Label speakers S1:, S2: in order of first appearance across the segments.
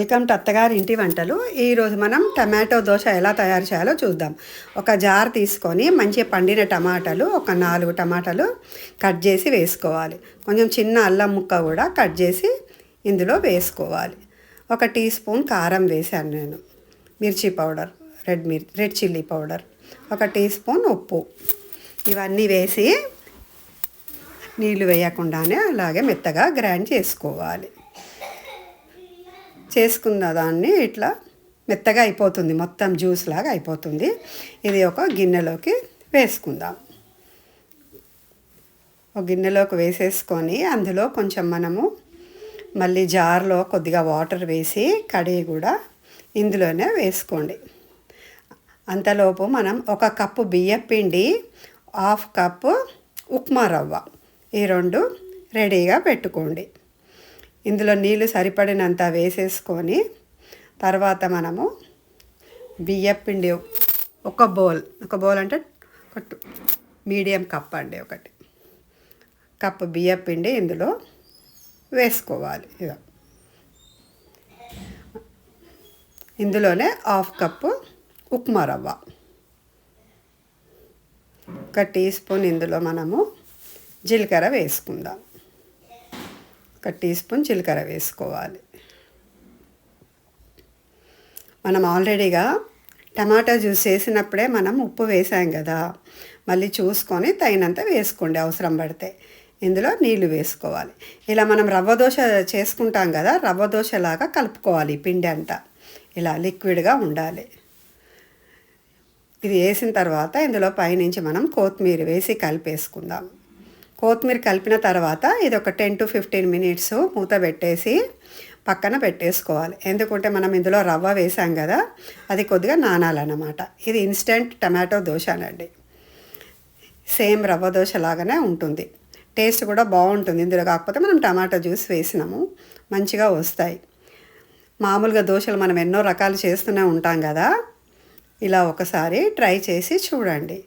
S1: Welcome to అత్తగారి ఇంటి వంటలు. ఈరోజు మనం టమాటో దోశ ఎలా తయారు చేయాలో చూద్దాం. ఒక జార్ తీసుకొని మంచిగా పండిన టమాటాలు ఒక 4 టమాటాలు కట్ చేసి వేసుకోవాలి. కొంచెం చిన్న అల్లం ముక్క కూడా కట్ చేసి ఇందులో వేసుకోవాలి. 1 టీ స్పూన్ కారం వేసాను నేను. మిర్చి powder, red chilli powder, 1 teaspoon ఉప్పు, ఇవన్నీ వేసి నీళ్ళు వేయకుండానే అలాగే మెత్తగా గ్రైండ్ చేసుకోవాలి. చేసుకున్న దాన్ని ఇట్లా మెత్తగా అయిపోతుంది, మొత్తం జ్యూస్ లాగా అయిపోతుంది. ఇది ఒక గిన్నెలోకి వేసుకుందాం. ఒక గిన్నెలోకి వేసేసుకొని అందులో కొంచెం మనము మళ్ళీ జార్లో కొద్దిగా వాటర్ వేసి కడిగి కూడా ఇందులోనే వేసుకోండి. అంతలోపు మనం 1 కప్పు బియ్యం పిండి, 1/2 కప్పు ఉప్మా రవ్వ, ఈ 2 రెడీగా పెట్టుకోండి. ఇందులో నీళ్ళు సరిపడినంత వేసేసుకొని తర్వాత మనము బియ్యం పిండి ఒక బౌల్ అంటే మీడియం కప్ అండి, 1 కప్పు బియ్యం పిండి ఇందులో వేసుకోవాలి. ఇందులోనే 1/2 కప్పు ఉప్మా రవ్వ, 1 టీ స్పూన్ ఇందులో మనము జీలకర్ర వేసుకుందాం. 1 టీ స్పూన్ జీలకర్ర వేసుకోవాలి. మనం ఆల్రెడీగా టమాటా జ్యూస్ చేసినప్పుడే మనం ఉప్పు వేసాం కదా, మళ్ళీ చూసుకొని తగినంత వేసుకోండి అవసరం పడితే. ఇందులో నీళ్లు వేసుకోవాలి. ఇలా మనం రవ్వ దోశ చేసుకుంటాం కదా, రవ్వ దోశలాగా కలుపుకోవాలి. పిండి అంతా ఇలా లిక్విడ్గా ఉండాలి. ఇది వేసిన తర్వాత ఇందులో పైనుంచి మనం కొత్తిమీర వేసి కలిపేసుకుందాం. కొత్తిమీర కలిపిన తర్వాత ఇది ఒక 10 to 15 మినిట్స్ మూత పెట్టేసి పక్కన పెట్టేసుకోవాలి. ఎందుకంటే మనం ఇందులో రవ్వ వేసాం కదా, అది కొద్దిగా నానాలన్నమాట. ఇది instant tomato దోశనండి. Same rava dosa లాగానే ఉంటుంది. టేస్ట్ కూడా బాగుంటుంది ఇందులో. కాకపోతే మనం టమాటో జ్యూస్ వేసినాము, మంచిగా వస్తాయి. మామూలుగా దోశలు మనం ఎన్నో రకాలు చేస్తూనే ఉంటాం కదా, ఇలా ఒకసారి ట్రై చేసి చూడండి.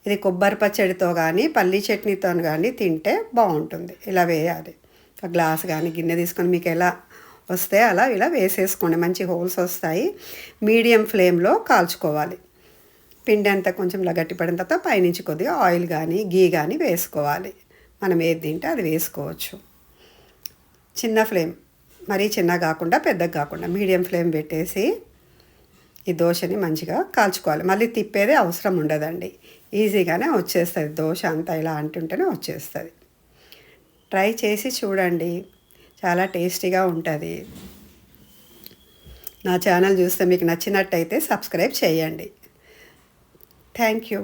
S1: ఇది కొబ్బరి పచ్చడితో కానీ పల్లీ చట్నీతో కానీ తింటే బాగుంటుంది. ఇలా వేయాలి. ఒక గ్లాస్ కానీ గిన్నె తీసుకొని మీకు ఎలా వస్తే అలా ఇలా వేసేసుకోండి. మంచి హోల్స్ వస్తాయి. మీడియం ఫ్లేమ్లో కాల్చుకోవాలి. పిండి అంతా కొంచెం ఇలా గట్టిపడిన తర్వాత పైనుంచి కొద్దిగా ఆయిల్ కానీ గీ కానీ వేసుకోవాలి. మనం ఏది తింటే అది వేసుకోవచ్చు. చిన్న ఫ్లేమ్, మరీ చిన్న కాకుండా పెద్దగా కాకుండా మీడియం ఫ్లేమ్ పెట్టేసి ఈ దోశని మంచిగా కాల్చుకోవాలి. మళ్ళీ తిప్పేదే అవసరం ఉండదండి, ఈజీగానే వచ్చేస్తుంది. దోశ అంతా ఇలా అంటుంటేనే వచ్చేస్తుంది. ట్రై చేసి చూడండి, చాలా టేస్టీగా ఉంటుంది. నా ఛానల్ చూస్తే మీకు నచ్చినట్టయితే సబ్స్క్రైబ్ చేయండి. Thank you.